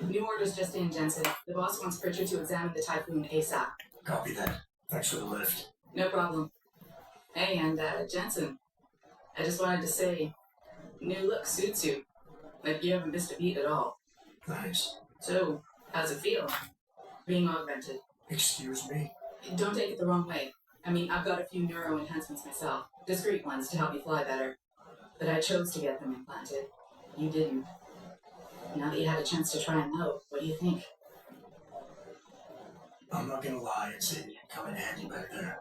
New orders just in, Jensen. The boss wants Pritchard to examine the Typhoon ASAP. Copy that. Thanks for the lift. No problem. Hey, and Jensen, I just wanted to say, new look suits you. Like you haven't missed a beat at all. Thanks. So, how's it feel? Being augmented. Excuse me? Don't take it the wrong way. I mean, I've got a few neuro enhancements myself. Discreet ones to help you fly better. But I chose to get them implanted. You didn't. Now that you had a chance to try them out, what do you think? I'm not gonna lie and say that you come in handy back there.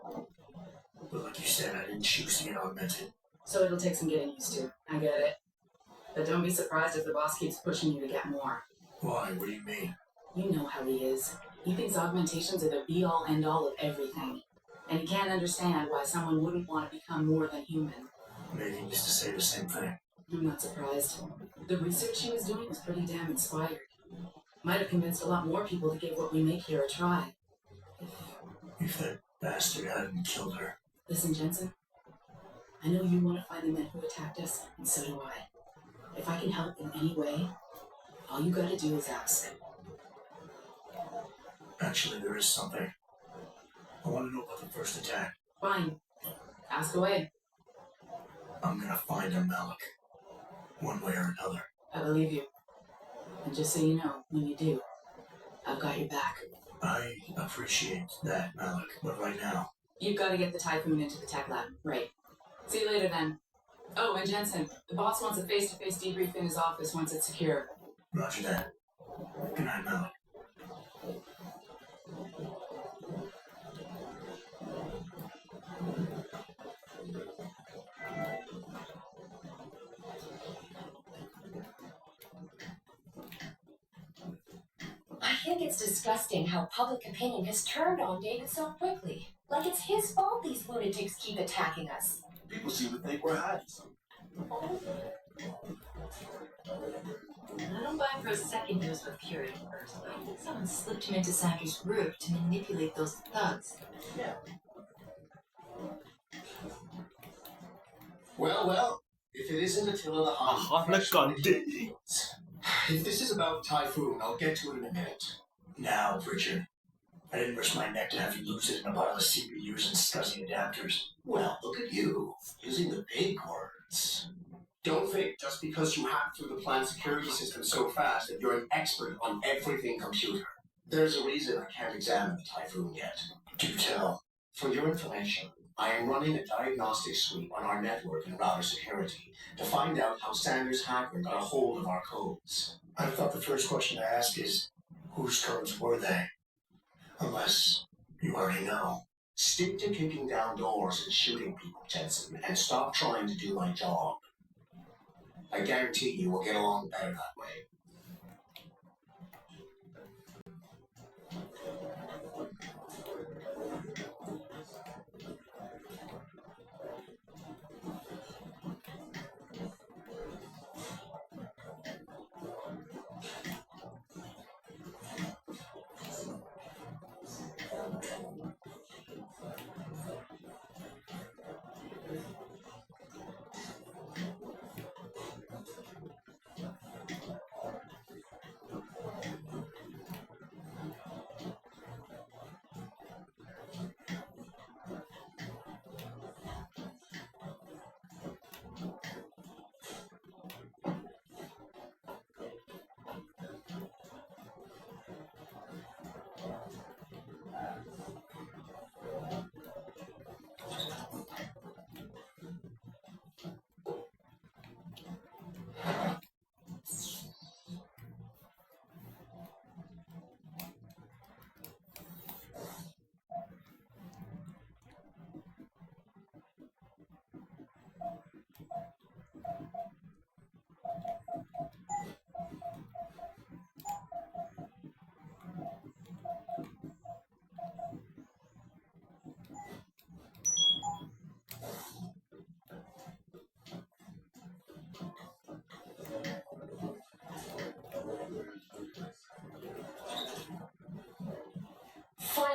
But like you said, I didn't choose to get augmented. So it'll take some getting used to. I get it. But don't be surprised if the boss keeps pushing you to get more. Why? What do you mean? You know how he is. He thinks augmentations are the be-all, end-all of everything. And he can't understand why someone wouldn't want to become more than human. Megan used to say the same thing. I'm not surprised. The research she was doing was pretty damn inspired. Might have convinced a lot more people to give what we make here a try. If that bastard hadn't killed her. Listen, Jensen. I know you want to find the men who attacked us, and so do I. If I can help in any way, all you gotta do is ask. Actually, there is something. I want to know about the first attack. Fine. Ask away. I'm gonna find a Malik. One way or another. I believe you. And just so you know, when you do, I've got your back. I appreciate that, Malik, but right now... You've got to get the Typhoon into the tech lab. Right. See you later, then. Oh, and Jensen, the boss wants a face-to-face debrief in his office once it's secure. Roger that. Good night, Malik. I think it's disgusting how public opinion has turned on David so quickly. Like it's his fault these lunatics keep attacking us. People seem to think we're hiding something. I don't buy for a second he was with Purity first. I think someone slipped him into Sandra's group to manipulate those thugs. Yeah. Well, if it isn't Attila the Hun, if this is about Typhoon, I'll get to it in a minute. Now, Richard. I didn't risk my neck to have you lose it in a pile of CPUs and scuzzy adapters. Well, look at you, using the big words. Don't think just because you hacked through the plant security system so fast that you're an expert on everything computer. There's a reason I can't examine the Typhoon yet. Do tell. For your information, I am running a diagnostic sweep on our network and router security to find out how Sanders' hacker got a hold of our codes. I thought the first question to ask is, whose codes were they? Unless you already know. Stick to kicking down doors and shooting people, Jensen, and stop trying to do my job. I guarantee you will get along better that way.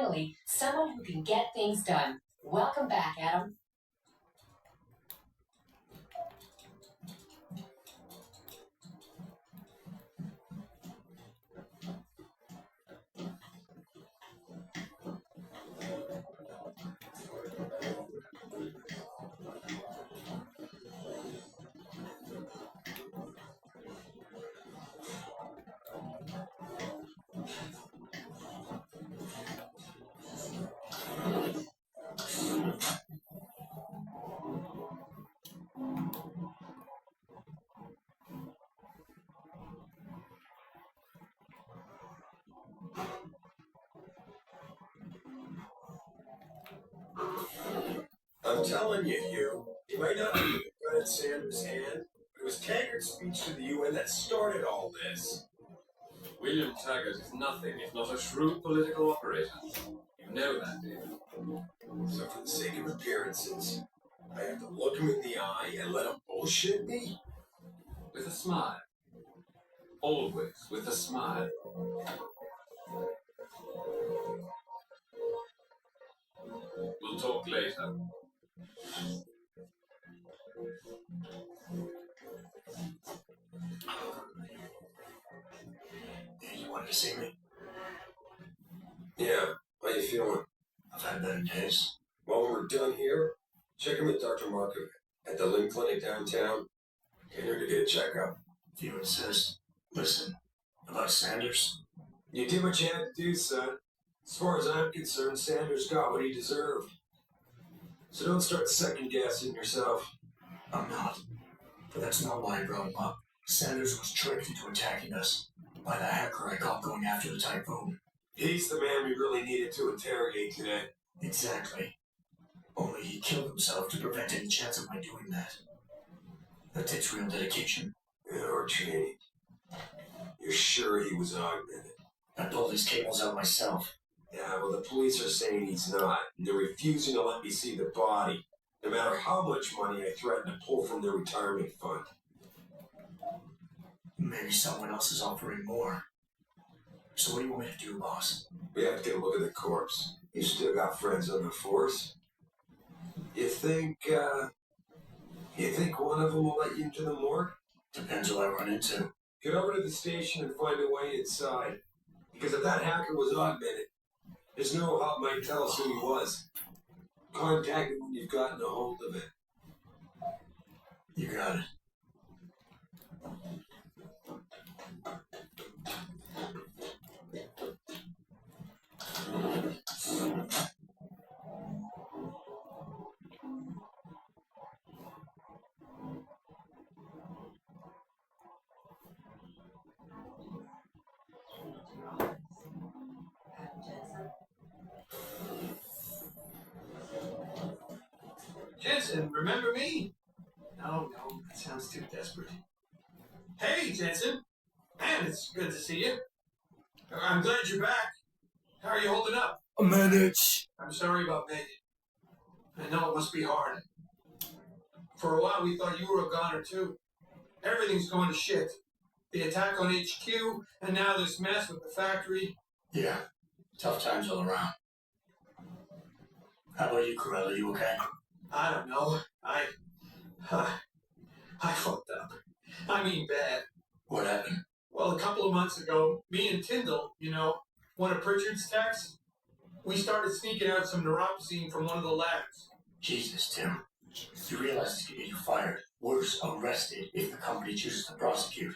Finally, someone who can get things done. Welcome back, Adam. I'm telling you, Hugh, he might not be the gun in Sanders' hand, but it was Taggart's speech to the UN that started all this. William Taggart is nothing if not a shrewd political operator. You know that, David. So for the sake of appearances, I have to look him in the eye and let him bullshit me? With a smile. Always with a smile. We'll talk later. You wanted to see me? Yeah, how you feeling? I've had better days. Well, when we're done here, check him with Dr. Markov at the Limb Clinic downtown. Get her to get a checkup. If you insist. Listen, about Sanders? You did what you had to do, son. As far as I'm concerned, Sanders got what he deserved. So don't start second-guessing yourself. I'm not. But that's not why I brought him up. Sanders was tricked into attacking us by the hacker I caught going after the Typhoon. He's the man we really needed to interrogate today. Exactly. Only he killed himself to prevent any chance of my doing that. That takes real dedication. Or training. You're sure he was augmented? I pulled his cables out myself. Yeah, well, the police are saying he's not, and they're refusing to let me see the body, no matter how much money I threaten to pull from their retirement fund. Maybe someone else is offering more. So what do you want me to do, boss? We have to get a look at the corpse. You still got friends on the force. You think one of them will let you into the morgue? Depends who I run into. Get over to the station and find a way inside. Because if that hacker was augmented, there's no help might tell us who he was. Contact him when you've gotten a hold of it. You got it. Jensen, remember me? No, that sounds too desperate. Hey, Jensen! Man, it's good to see you. I'm glad you're back. How are you holding up? A minute. I'm sorry about Megan. I know it must be hard. For a while, we thought you were a goner, too. Everything's going to shit. The attack on HQ, and now this mess with the factory. Yeah. Tough times all around. How about you, Corella? You okay? I don't know. I fucked up. I mean bad. What happened? Well, a couple of months ago, me and Tyndall, one of Pritchard's techs, we started sneaking out some neuropozyne from one of the labs. Jesus, Tim. You realize this could get you fired. Worse, arrested if the company chooses to prosecute.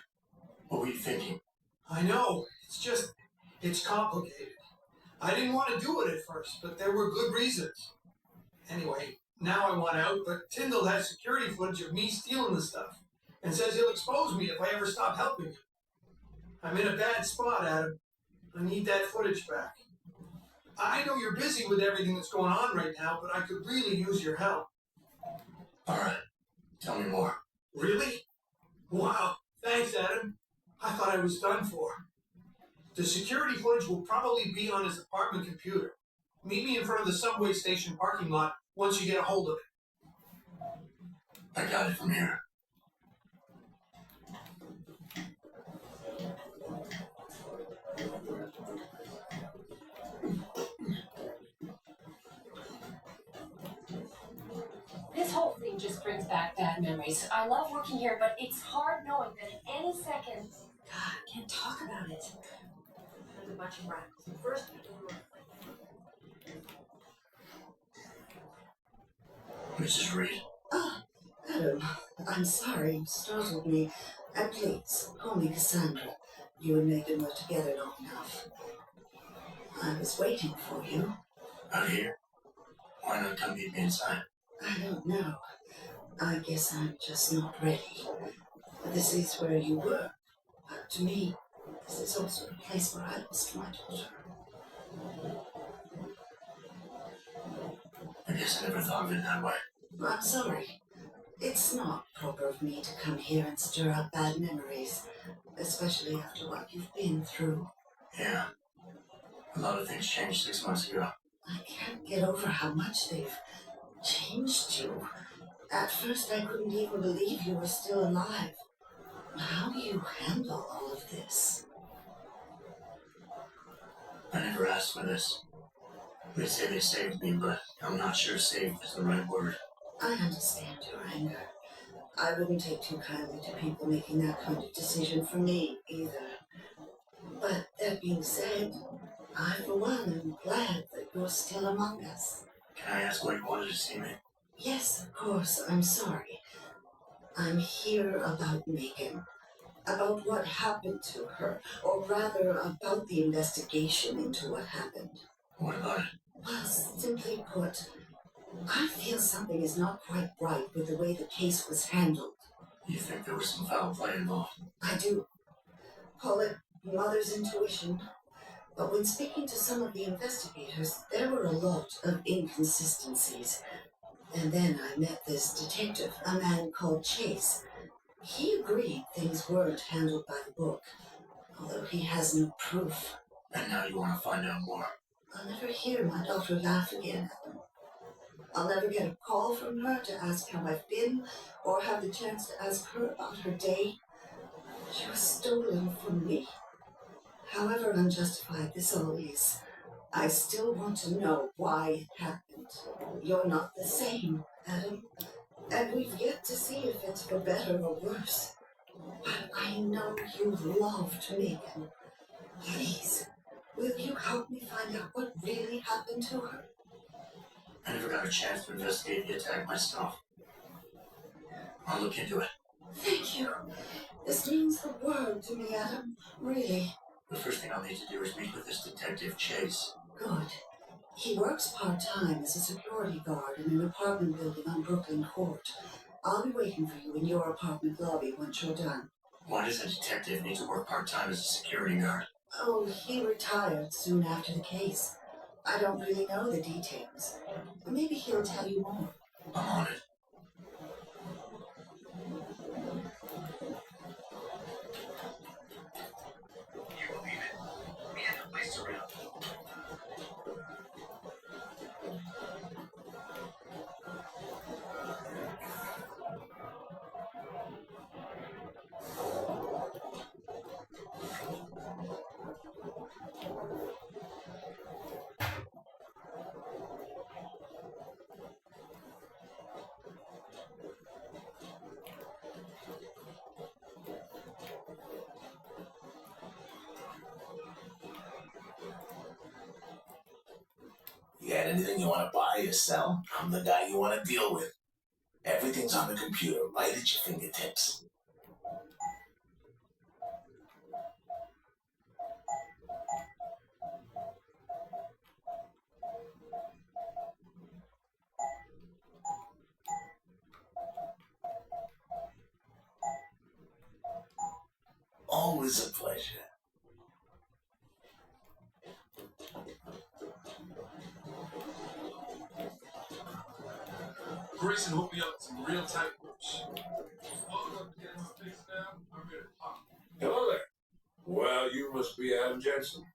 What were you thinking? I know. It's complicated. I didn't want to do it at first, but there were good reasons. Anyway, now I want out, but Tyndall has security footage of me stealing the stuff and says he'll expose me if I ever stop helping him. I'm in a bad spot, Adam. I need that footage back. I know you're busy with everything that's going on right now, but I could really use your help. All right. Tell me more. Really? Wow. Thanks, Adam. I thought I was done for. The security footage will probably be on his apartment computer. Meet me in front of the subway station parking lot once you get a hold of it. I got it from here. everything just brings back bad memories. I love working here, but it's hard knowing that at any second. God, I can't talk about it. There's a bunch of radicals. First, Mrs. Reed. Ah, Adam, I'm sorry you startled me. And please, call me Cassandra. You and Megan were together long enough. I was waiting for you. Out here? Why not come meet me inside? I don't know. I guess I'm just not ready. This is where you were. But to me, this is also the place where I lost my daughter. I guess I never thought of it that way. I'm sorry. It's not proper of me to come here and stir up bad memories, especially after what you've been through. Yeah. A lot of things changed 6 months ago. I can't get over how much they've changed you. At first, I couldn't even believe you were still alive. How do you handle all of this? I never asked for this. They say they saved me, but I'm not sure saved is the right word. I understand your anger. I wouldn't take too kindly to people making that kind of decision for me, either. But that being said, I, for one, am glad that you're still among us. Can I ask why you wanted to see me? Yes, of course, I'm sorry. I'm here about Megan. About what happened to her, or rather, about the investigation into what happened. What about it? Well, simply put, I feel something is not quite right with the way the case was handled. You think there was some foul play involved? I do. Call it mother's intuition. But when speaking to some of the investigators, there were a lot of inconsistencies. And then I met this detective, a man called Chase. He agreed things weren't handled by the book, although he has no proof. And now you want to find out more? I'll never hear my daughter laugh again, Ellen. I'll never get a call from her to ask how I've been, or have the chance to ask her about her day. She was stolen from me. However unjustified this all is, I still want to know why it happened. You're not the same, Adam. And we've yet to see if it's for better or worse. But I know you loved Megan. Please, will you help me find out what really happened to her? I never got a chance to investigate the attack myself. I'll look into it. Thank you. This means the world to me, Adam. Really. The first thing I'll need to do is meet with this detective, Chase. Good. He works part-time as a security guard in an apartment building on Brooklyn Court. I'll be waiting for you in your apartment lobby once you're done. Why does a detective need to work part-time as a security guard? Oh, he retired soon after the case. I don't really know the details. Maybe he'll tell you more. I'm on it. You believe it? We had the place around. You got anything you want to buy or sell? I'm the guy you want to deal with. Everything's on the computer, right at your fingertips. Always a pleasure. Grayson hooked me up with some real tight ropes. Hello there. Well, you must be Adam Jensen.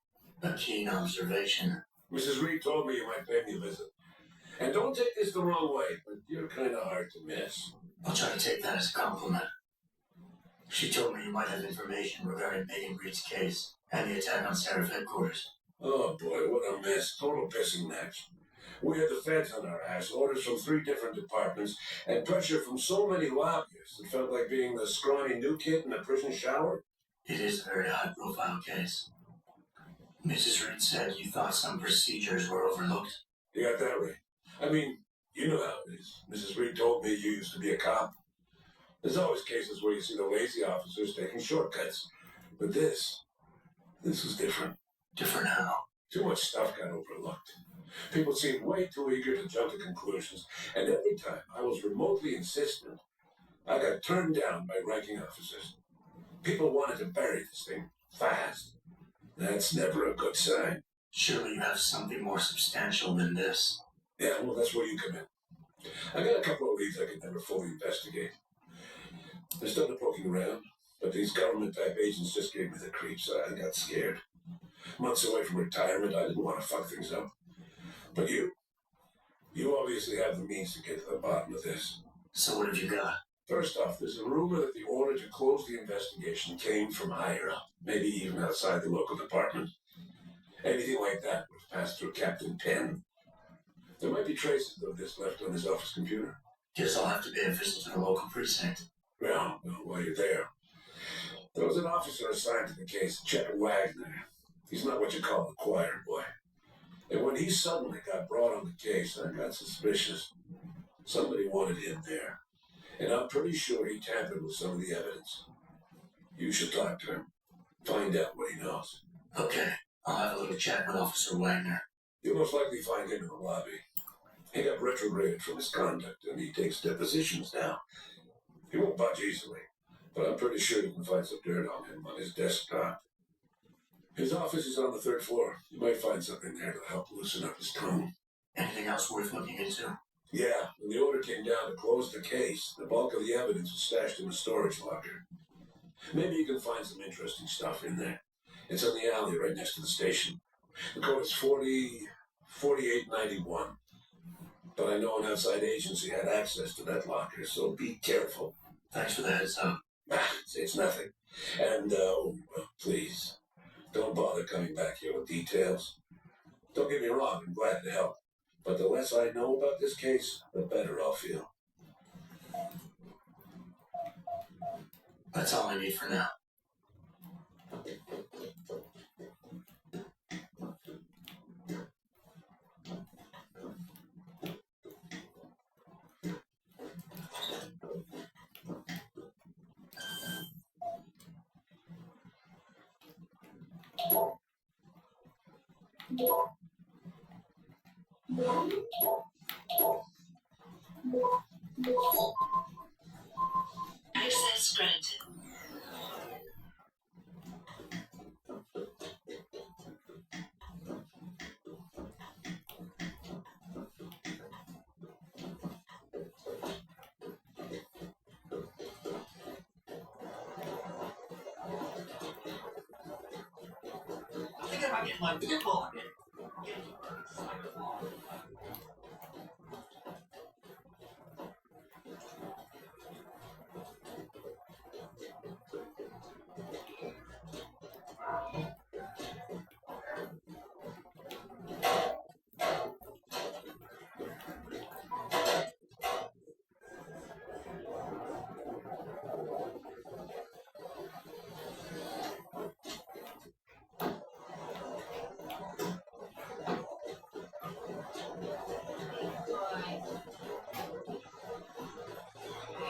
A keen observation. Mrs. Reed told me you might pay me a visit. And don't take this the wrong way, but you're kind of hard to miss. I'll try to take that as a compliment. She told me you might have information regarding Megan Reed's case and the attack on Seraph headquarters. Oh boy, what a mess. Total pissing match. We had the feds on our ass, orders from 3 different departments, and pressure from so many lobbyists. It felt like being the scrawny new kid in a prison shower. It is a very high-profile case. Mrs. Reed said you thought some procedures were overlooked. You got that right. I mean, you know how it is. Mrs. Reed told me you used to be a cop. There's always cases where you see the lazy officers taking shortcuts. But this was different. Different how? Too much stuff got overlooked. People seemed way too eager to jump to conclusions, and every time I was remotely insistent, I got turned down by ranking officers. People wanted to bury this thing fast. That's never a good sign. Surely you have something more substantial than this. Yeah, well, that's where you come in. I got a couple of leads I could never fully investigate. I started poking around, but these government-type agents just gave me the creeps, so I got scared. Months away from retirement, I didn't want to fuck things up. But you obviously have the means to get to the bottom of this. So what have you got? First off, there's a rumor that the order to close the investigation came from higher up, maybe even outside the local department. Anything like that would have passed through Captain Penn. There might be traces of this left on his office computer. Guess I'll have to pay a visit to the local precinct. Well, while you're there, there was an officer assigned to the case, Chet Wagner. He's not what you call a choir boy. And when he suddenly got brought on the case, I got suspicious. Somebody wanted him there. And I'm pretty sure he tampered with some of the evidence. You should talk to him. Find out what he knows. Okay, I'll have a little chat with Officer Wagner. You'll most likely find him in the lobby. He got retrograded from his conduct, and he takes depositions now. He won't budge easily, but I'm pretty sure you can find some dirt on him on his desktop. His office is on the 3rd floor. You might find something there to help loosen up his tongue. Anything else worth looking into? Yeah, when the order came down to close the case, the bulk of the evidence was stashed in the storage locker. Maybe you can find some interesting stuff in there. It's in the alley right next to the station. The code is 4891. But I know an outside agency had access to that locker, so be careful. Thanks for the heads up. It's nothing. And, please, don't bother coming back here with details. Don't get me wrong, I'm glad to help. But the less I know about this case, the better I'll feel. That's all I need for now. Access granted. I think I might get my pinball again.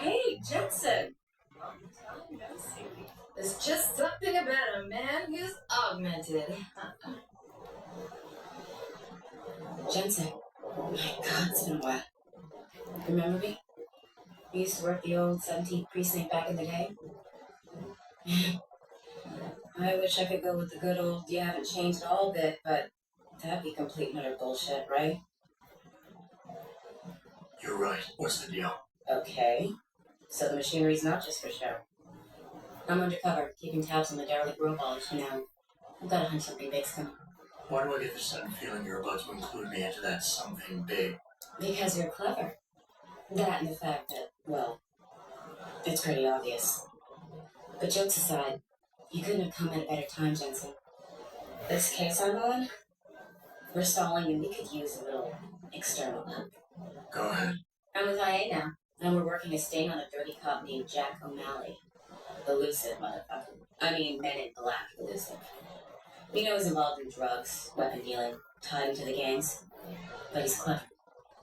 Hey, Jensen! Long time no see. There's just something about a man who's augmented. Jensen. My God, it's been a while. Remember me? We used to work the old 17th precinct back in the day. I wish I could go with the good old you haven't changed all bit, but that'd be complete and utter bullshit, right? You're right. What's the deal? Okay. So the machinery's not just for show. I'm undercover, keeping tabs on the derelict robots for now. I've got to hunt something big's coming. Why do I get the sudden feeling you're about to include me into that something big? Because you're clever. That and the fact that, well, it's pretty obvious. But jokes aside, you couldn't have come at a better time, Jensen. This case I'm on, We're stalling and we could use a little external help. Go ahead. I'm with IA now, and we're working a sting on a dirty cop named Jack O'Malley. Elusive motherfucker. I mean, Men in Black elusive. We know he's involved in drugs, weapon dealing, tied into the gangs. But he's clever,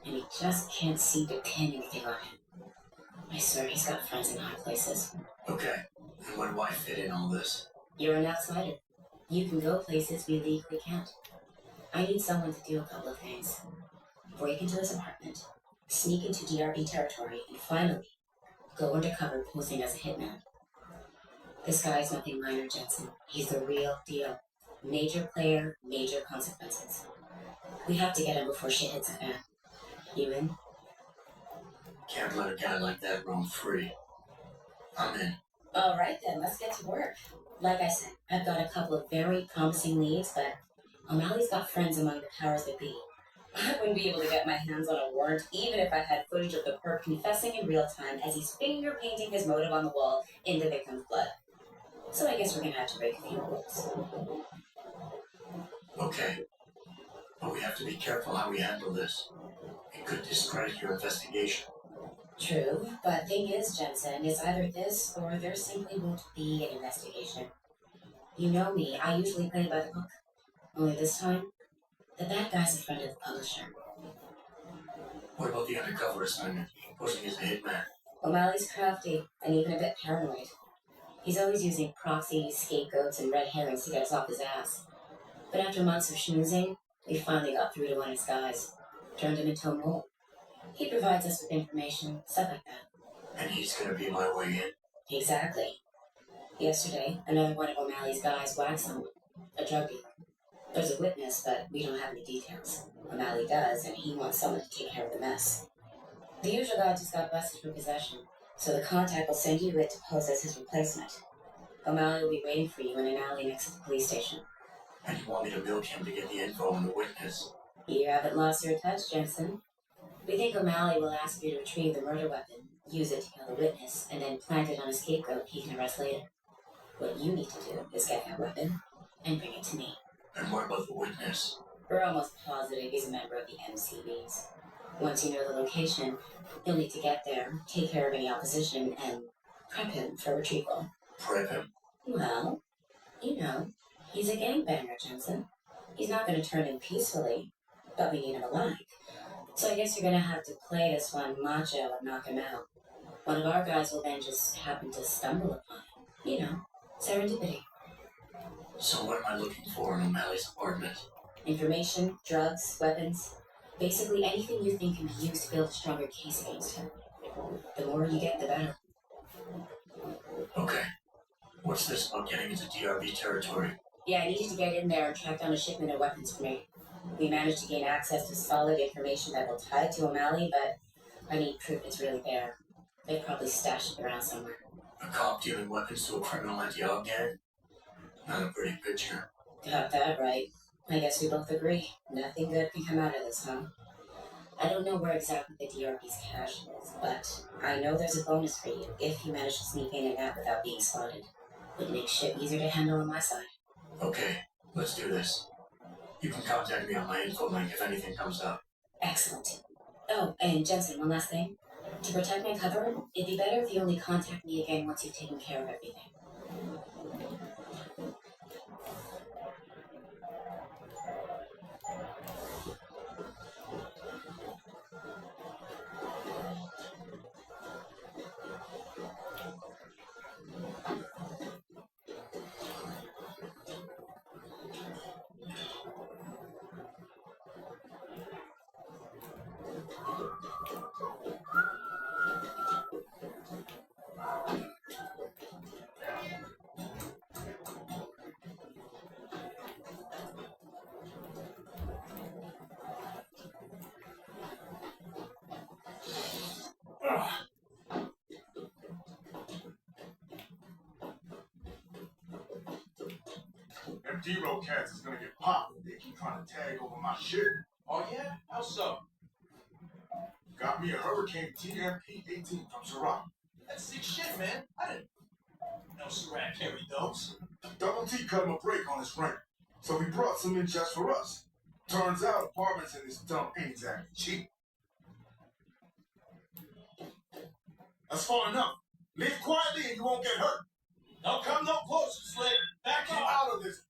and he just can't seem to pin anything on him. I swear he's got friends in high places. Okay. And where do I fit in all this? You're an outsider. You can go places we legally can't. I need someone to do a couple of things. Break into his apartment, sneak into DRB territory, and finally, go undercover posing as a hitman. This guy's nothing minor, Jensen. He's the real deal. Major player, major consequences. We have to get him before shit hits the fan. You in? Can't let a guy like that roam free. I'm in. All right then, let's get to work. Like I said, I've got a couple of very promising leads, but O'Malley's got friends among the powers that be. I wouldn't be able to get my hands on a warrant, even if I had footage of the perp confessing in real time as he's finger painting his motive on the wall in the victim's blood. So I guess we're gonna have to break a few rules. Okay. But we have to be careful how we handle this. It could discredit your investigation. True, but thing is, Jensen, it's either this or there simply won't be an investigation. You know me, I usually play by the book. Only this time, the bad guy's a friend of the publisher. What about the undercover assignment? Posing as a hitman. O'Malley's crafty and even a bit paranoid. He's always using proxies, scapegoats, and red herrings to get us off his ass. But after months of schmoozing, we finally got through to one of his guys. Turned him into a mole. He provides us with information, stuff like that. And he's gonna be my way in. Exactly. Yesterday, another one of O'Malley's guys whacked someone. A drug dealer. There's a witness, but we don't have any details. O'Malley does, and he wants someone to take care of the mess. The usual guy just got busted for possession, so the contact will send you it to pose as his replacement. O'Malley will be waiting for you in an alley next to the police station. And you want me to milk him to get the info on the witness? You haven't lost your touch, Jensen. We think O'Malley will ask you to retrieve the murder weapon, use it to kill the witness, and then plant it on a scapegoat he can arrest later. What you need to do is get that weapon and bring it to me. And what about the witness? We're almost positive he's a member of the MCBs. Once you know the location, you'll need to get there, take care of any opposition, and prep him for retrieval. Prep him? Well, you know, he's a gangbanger, Jensen. He's not going to turn in peacefully, but we need him alive. So I guess you're going to have to play this one macho and knock him out. One of our guys will then just happen to stumble upon him. You know, serendipity. So what am I looking for in O'Malley's apartment? Information, drugs, weapons. Basically anything you think can be used to build a stronger case against him. The more you get, the better. Okay. What's this about getting into DRB territory? Yeah, I need you to get in there and track down a shipment of weapons for me. We managed to gain access to solid information that will tie it to O'Malley, but I need proof it's really there. They probably stashed it around somewhere. A cop dealing weapons to a criminal anti-op gang? Not a pretty picture. Got that right. I guess we both agree. Nothing good can come out of this, huh? I don't know where exactly the DRB's cache is, but I know there's a bonus for you if you manage to sneak in and out without being spotted. Would make shit easier to handle on my side. Okay, let's do this. You can contact me on my info link if anything comes up. Excellent. Oh, and Jensen, one last thing. To protect my cover, it'd be better if you only contact me again once you've taken care of everything. Them D-Row cats is gonna get popped if they keep trying to tag over my shit. Oh yeah? How so? Got me a Hurricane TMP-18 from Ciroc. That's sick shit, man. I didn't know Sarat carried those. Double T cut him a break on his rank, so he brought some in just for us. Turns out apartments in this dump ain't exactly cheap. That's far enough. Leave quietly and you won't get hurt. Don't come no closer, Slick. Back Get off. out of this.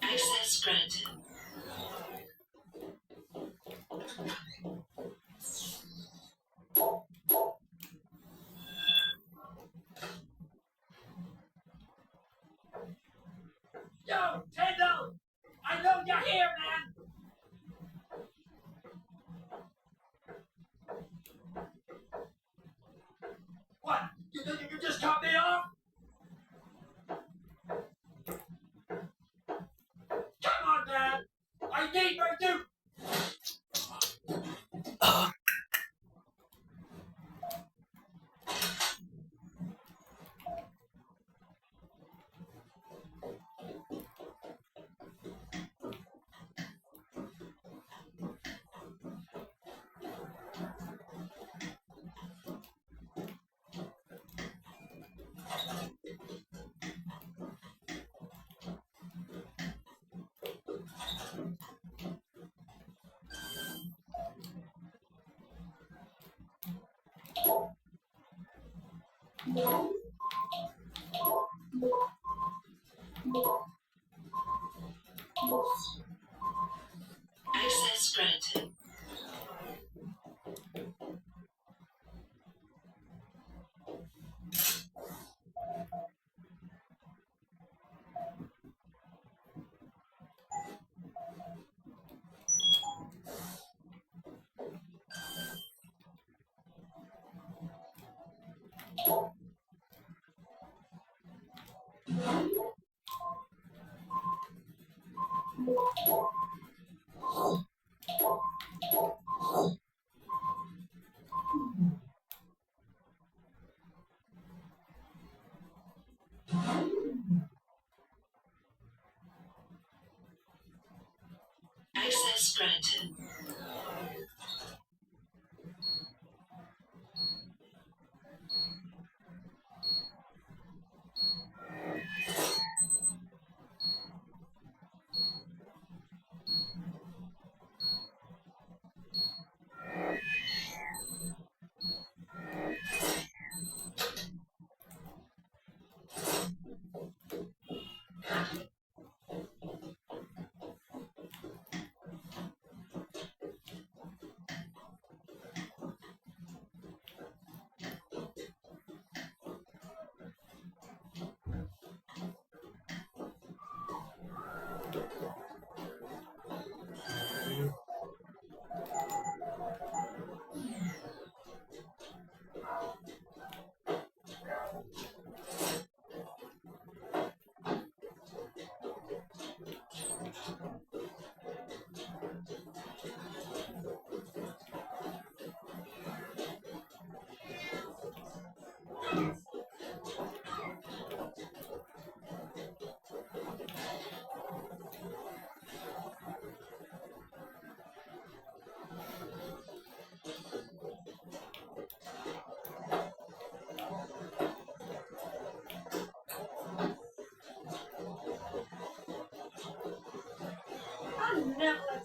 Access granted. Yo, Tendo! I know you're here, man! What? You just cut me off? Come on, man! I need my dude! Access granted. Access granted.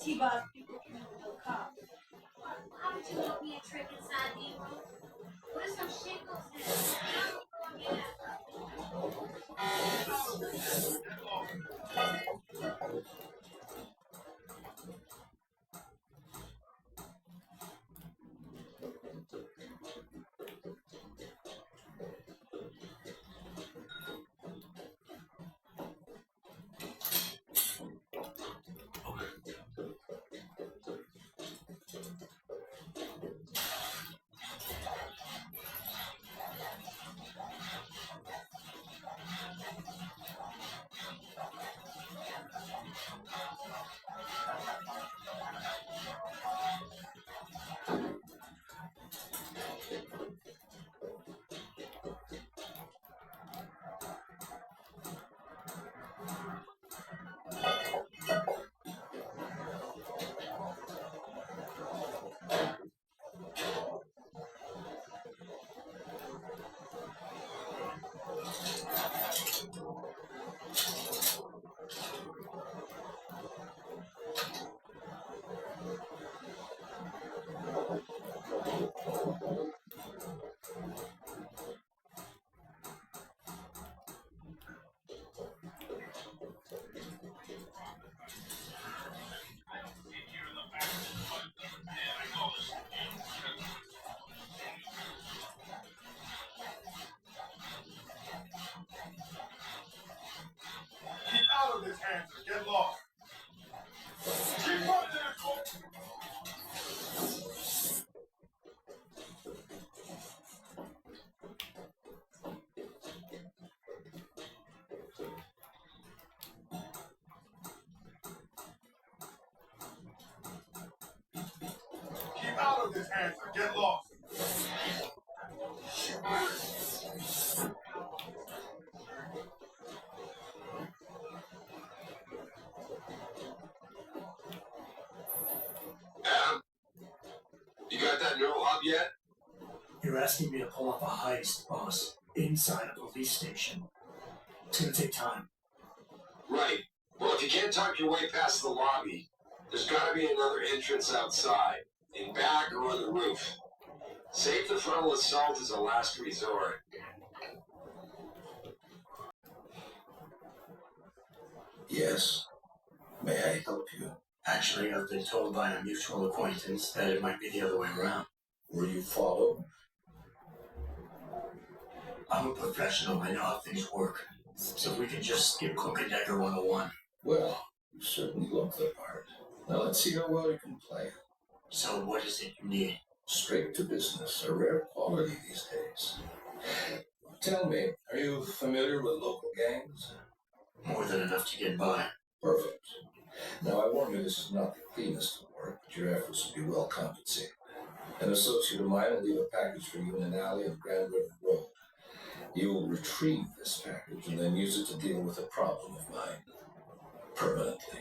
T-Boss people can never no cop. Why would you want me a trick inside the room? What if some shit goes down? Yeah. Keep out of his hands or get lost. Keep up there, Cloak. Keep out of his hands or get lost. Adam, you got that neural hub yet? You're asking me to pull off a heist, boss, inside a police station. It's gonna take time. Right. Well, if you can't talk your way past the lobby, there's gotta be another entrance outside, in back or on the roof. Save the frontal assault as a last resort. Yes. May I help you? Actually, I've been told by a mutual acquaintance that it might be the other way around. Were you followed? I'm a professional, I know how things work. So if we can just skip Cloak and Dagger 101. Well, you certainly look the part. Now let's see how well you can play it. So what is it you need? Straight to business, a rare quality these days. Tell me, are you familiar with local gangs? More than enough to get by. Perfect. Now I warn you, this is not the cleanest of work, but your efforts will be well compensated. An associate of mine will leave a package for you in an alley on Grand River Road. You will retrieve this package and then use it to deal with a problem of mine. Permanently.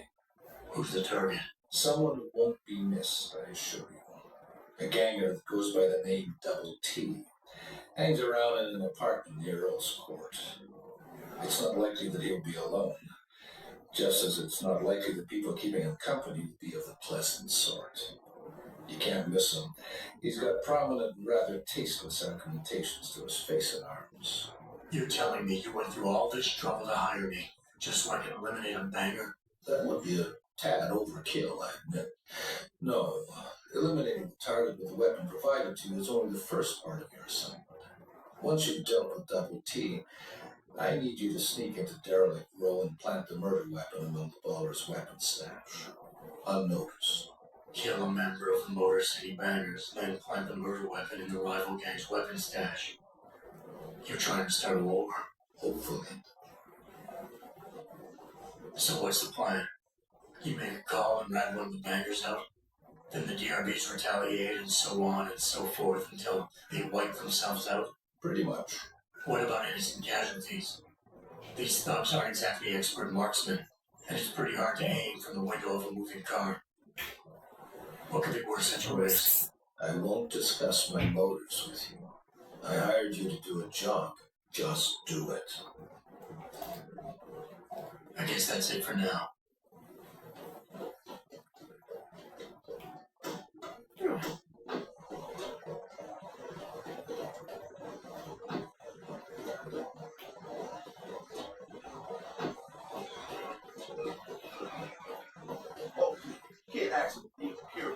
Who's the target? Someone who won't be missed, I assure you. A ganger that goes by the name Double T. Hangs around in an apartment near Earl's Court. It's not likely that he'll be alone. Just as it's not likely that people keeping him company will be of the pleasant sort. You can't miss him. He's got prominent and rather tasteless augmentations to his face and arms. You're telling me you went through all this trouble to hire me, just so I can eliminate a banger? That would be a tad overkill, I admit. No, eliminating the target with the weapon provided to you is only the first part of your assignment. Once you've dealt with Double T, I need you to sneak into Derelict Row and plant the murder weapon among the baller's weapon stash. Unnoticed. Kill a member of the Motor City Bangers, then plant the murder weapon in the rival gang's weapon stash. You're trying to start a war? Hopefully. So what's the plan? You make a call and rat one of the Bangers out? Then the DRBs retaliate and so on and so forth until they wipe themselves out? Pretty much. What about innocent casualties? These thugs aren't exactly expert marksmen, and it's pretty hard to aim from the window of a moving car. What could be worse at your risk? I won't discuss my motives with you. I hired you to do a job. Just do it. I guess that's it for now. Oh, can't actually be pure.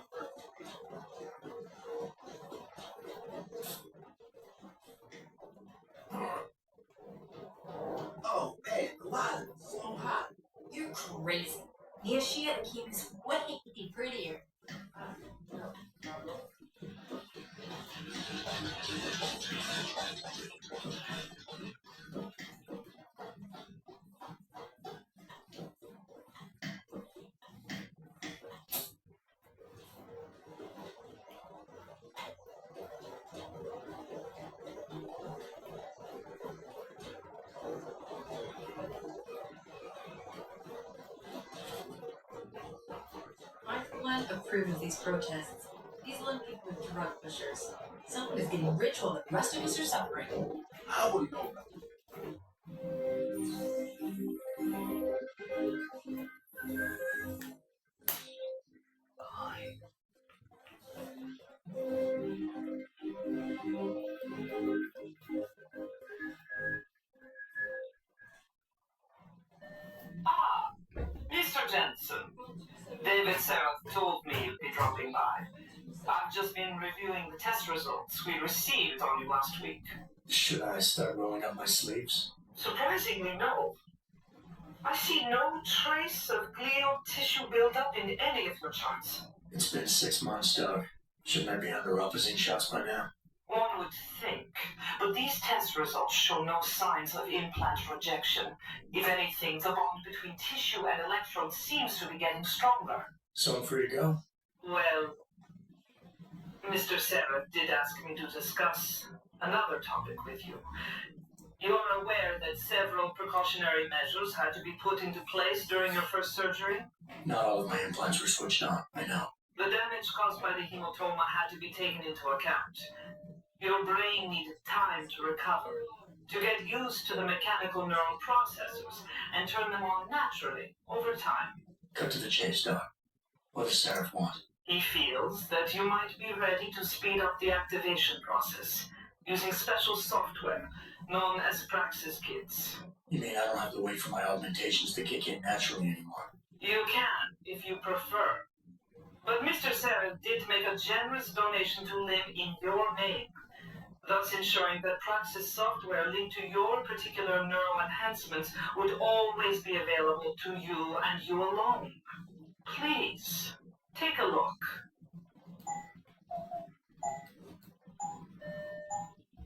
Oh man, the light is so hot. You're crazy. The Ashia keep is way prettier. I, for one, approve of these protests. These Olympic with drug pushers. Someone is getting rich while the rest of us are suffering. I wouldn't know about Ah, Mr. Jensen. David Seraph told me you'd be dropping by. I've just been reviewing the test results we received on you last week. Should I start rolling up my sleeves? Surprisingly, no. I see no trace of glial tissue buildup in any of your charts. It's been 6 months, Doug. Shouldn't I be under opposite shots by now? One would think, but these test results show no signs of implant rejection. If anything, the bond between tissue and electrodes seems to be getting stronger. So I'm free to go? Well, Mr. Seraph did ask me to discuss another topic with you. You're aware that several precautionary measures had to be put into place during your first surgery? Not all of my implants were switched on, I know. The damage caused by the hematoma had to be taken into account. Your brain needed time to recover, to get used to the mechanical neural processors and turn them on naturally over time. Cut to the chase, Doug. What does Seraph want? He feels that you might be ready to speed up the activation process using special software known as Praxis Kits. You mean I don't have to wait for my augmentations to kick in naturally anymore? You can, if you prefer. But Mr. Seraph did make a generous donation to Lim in your name, thus ensuring that Praxis software linked to your particular neural enhancements would always be available to you and you alone. Please, take a look.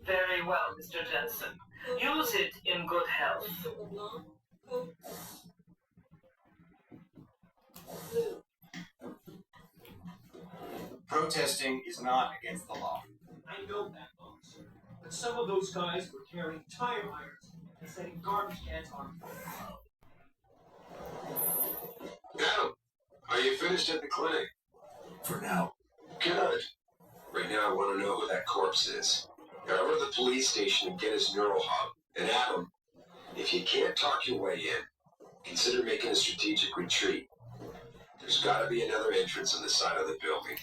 Very well, Mr. Jensen. Use it in good health. Protesting is not against the law. I know that, officer. But some of those guys were carrying tire irons and setting garbage cans on fire. Adam, are you finished at the clinic? For now. Good. Right now I want to know who that corpse is. Go over to the police station and get his neural hub. And Adam, if you can't talk your way in, consider making a strategic retreat. There's got to be another entrance on the side of the building.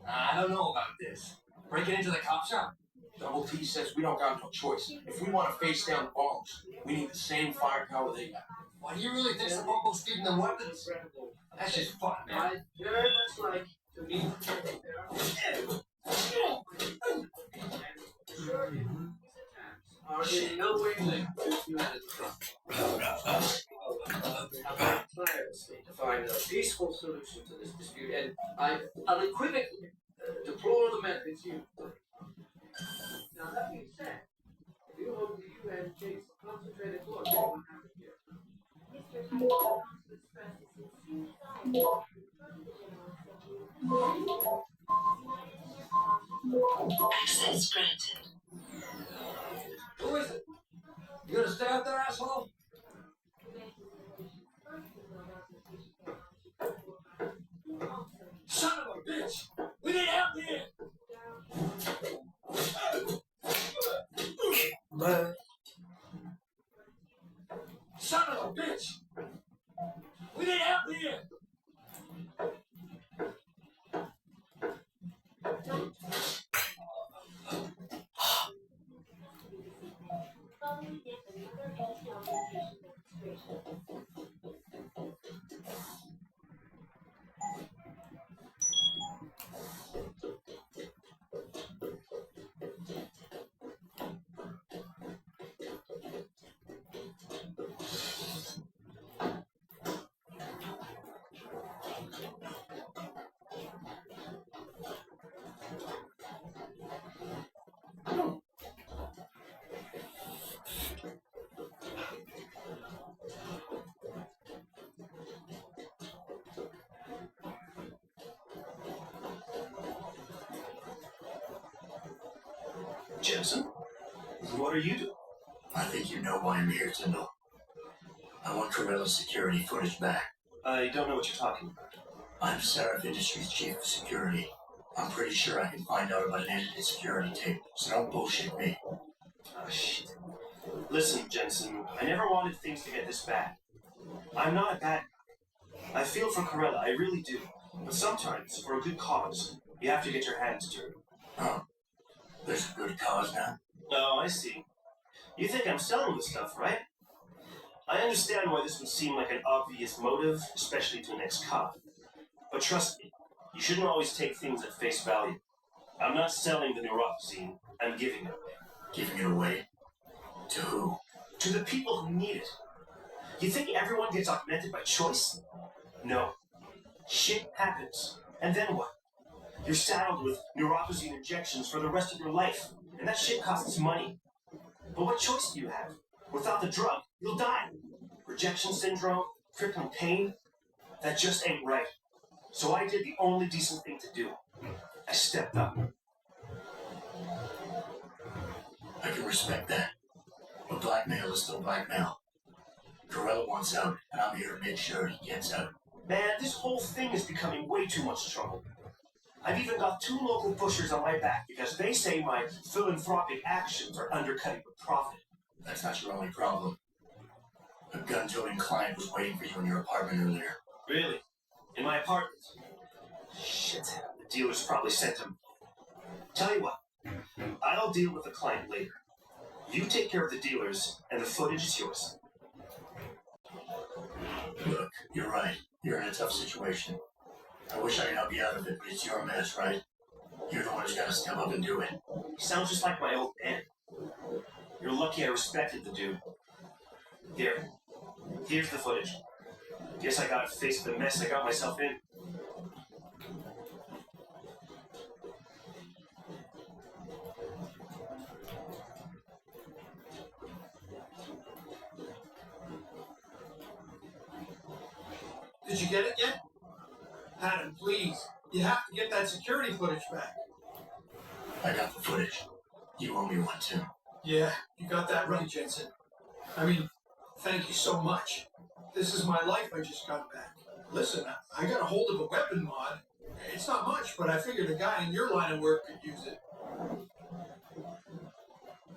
I don't know about this. Breaking into the cop shop? Double T says we don't got no choice. If we want to face down the bombs, we need the same firepower they got. Why, you really think the Bumbo's feeding them weapons? That's just fun, man. Very much like to me. Are in no way linked to humanity. To find a peaceful solution to this dispute, and I unequivocally deplore the methods used. Now, that being said, I do hope that you and Jake's concentrated look at what happened here. Mr. Tyler wants to express his sincere desire to confirm the general assembly. United in their caution. Access granted. Who is it? You gonna stay out there, asshole? Son of a bitch! We need help here! Son of a bitch! We need help here! Jensen, what are you doing? I think you know why I'm here, Tyndall. I want Corella's security footage back. I don't know what you're talking about. I'm Seraph Industries' chief of security. I'm pretty sure I can find out about an entity security tape, so don't bullshit me. Ah, shit. Listen, Jensen, I never wanted things to get this bad. I'm not a bad guy. I feel for Corella, I really do. But sometimes, for a good cause, you have to get your hands dirty. Oh, there's a good cause now? Oh, I see. You think I'm selling this stuff, right? I understand why this would seem like an obvious motive, especially to an ex-cop. But trust me, you shouldn't always take things at face value. I'm not selling the neurophazine, I'm giving it away. Giving it away? To who? To the people who need it. You think everyone gets augmented by choice? No. Shit happens. And then what? You're saddled with neurophazine injections for the rest of your life, and that shit costs money. But what choice do you have? Without the drug, you'll die. Rejection syndrome, crippling pain, that just ain't right. So I did the only decent thing to do. I stepped up. I can respect that. But blackmail is still blackmail. Corella wants out, and I'm here to make sure he gets out. Man, this whole thing is becoming way too much trouble. I've even got 2 local pushers on my back because they say my philanthropic actions are undercutting the profit. That's not your only problem. A gun-toting client was waiting for you in your apartment earlier. Really? In my apartment? Shit, the dealers probably sent him. Tell you what, I'll deal with the client later. You take care of the dealers, and the footage is yours. Look, you're right. You're in a tough situation. I wish I could help you out of it, but it's your mess, right? You're the one who's got to step up and do it. You sound just like my old man. You're lucky I respected the dude. Here's the footage. Guess I gotta face the mess I got myself in. Did you get it yet? Adam, please. You have to get that security footage back. I got the footage. You owe me one, too. Yeah, you got that right, Jensen. I mean, thank you so much. This is my life I just got back. Listen, I got a hold of a weapon mod. It's not much, but I figured a guy in your line of work could use it.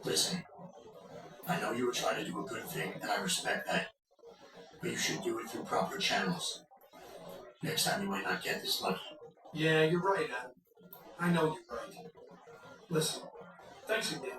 Listen, I know you were trying to do a good thing, and I respect that. But you should do it through proper channels. Next time you might not get this lucky. Yeah, you're right, Adam. I know you're right. Listen, thanks again.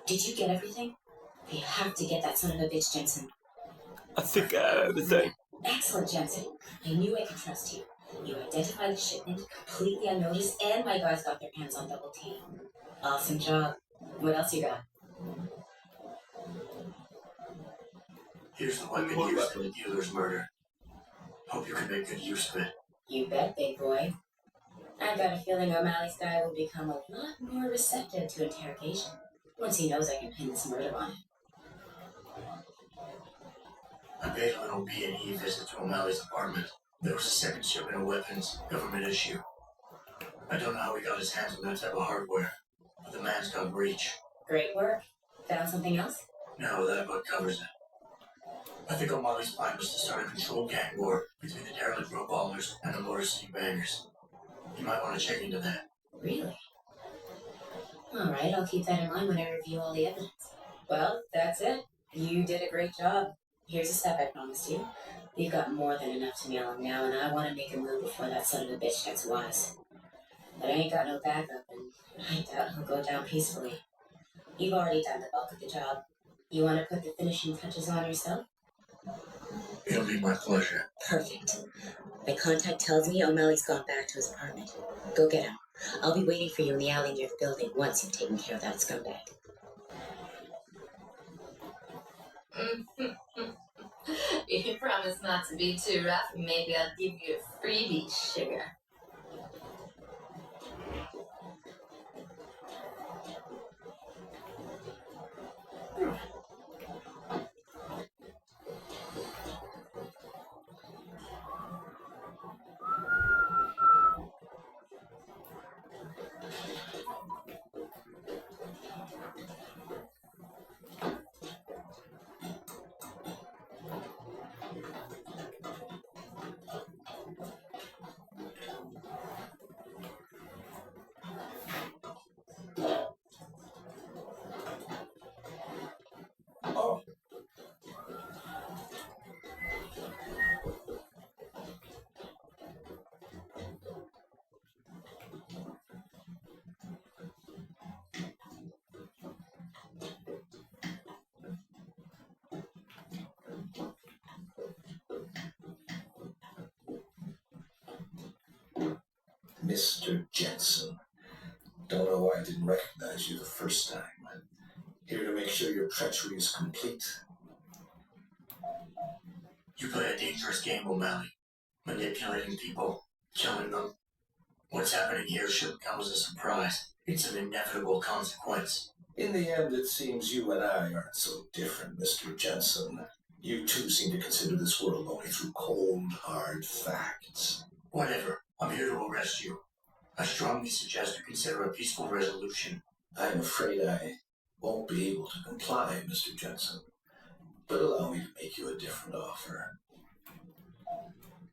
Did you get everything? You have to get that son of a bitch, Jensen. I think I have everything. Excellent, Jensen. I knew I could trust you. You identified the shipment completely unnoticed, and my guys got their hands on Double T. Awesome job. What else you got? Here's the weapon used in the dealer's murder. Hope you can make good use of it. You bet, big boy. I've got a feeling O'Malley's guy will become a lot more receptive to interrogation once he knows I can pin this murder on him. I paid a little B&E visit to O'Malley's apartment. There was a second shipment of weapons, government issue. I don't know how he got his hands on that type of hardware, but the man's got reach. Great work. Found something else? No, that about covers it. I think O'Malley's plan was to start a controlled gang war between the derelict road ballers and the Motor City bangers. You might want to check into that. Really? Alright, I'll keep that in mind when I review all the evidence. Well, that's it. You did a great job. Here's a step I promised you. You've got more than enough to nail him now, and I want to make a move before that son of a bitch gets wise. But I ain't got no backup, and I doubt he'll go down peacefully. You've already done the bulk of the job. You want to put the finishing touches on yourself? It'll be my pleasure. Perfect. My contact tells me O'Malley's gone back to his apartment. Go get him. I'll be waiting for you in the alley near the building once you've taken care of that scumbag. If you promise not to be too rough, maybe I'll give you a freebie, sugar. Mr. Jensen. Don't know why I didn't recognize you the first time. Here to make sure your treachery is complete. You play a dangerous game, O'Malley. Manipulating people, killing them. What's happening here shouldn't come as a surprise. It's an inevitable consequence. In the end, it seems you and I aren't so different, Mr. Jensen. You too seem to consider this world only through cold, hard facts. Whatever. I'm here to arrest you. I strongly suggest you consider a peaceful resolution. I'm afraid I won't be able to comply, Mr. Jensen. But allow me to make you a different offer.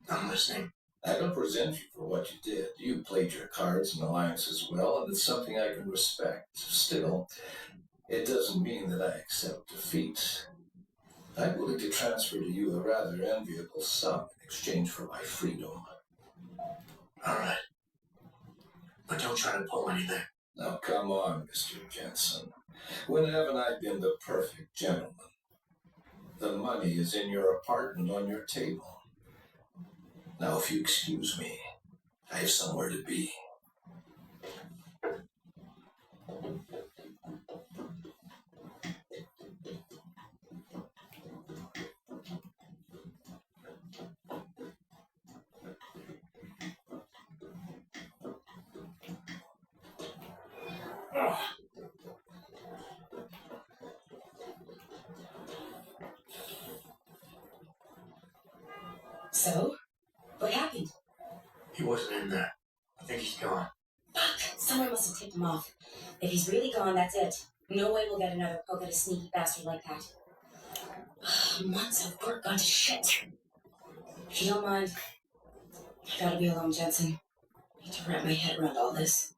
I'm listening. I don't resent you for what you did. You played your cards and alliances well, and it's something I can respect. Still, it doesn't mean that I accept defeat. I'm willing to transfer to you a rather enviable sum in exchange for my freedom. All right. But don't try to pull anything. Now come on, Mr. Jensen. When haven't I been the perfect gentleman? The money is in your apartment on your table. Now, if you excuse me, I have somewhere to be. So? What happened? He wasn't in there. I think he's gone. Fuck! Someone must have tipped him off. If he's really gone, that's it. No way we'll get another poke at a sneaky bastard like that. Months of work gone to shit. If you don't mind, Gotta be alone, Jensen. Need to wrap my head around all this.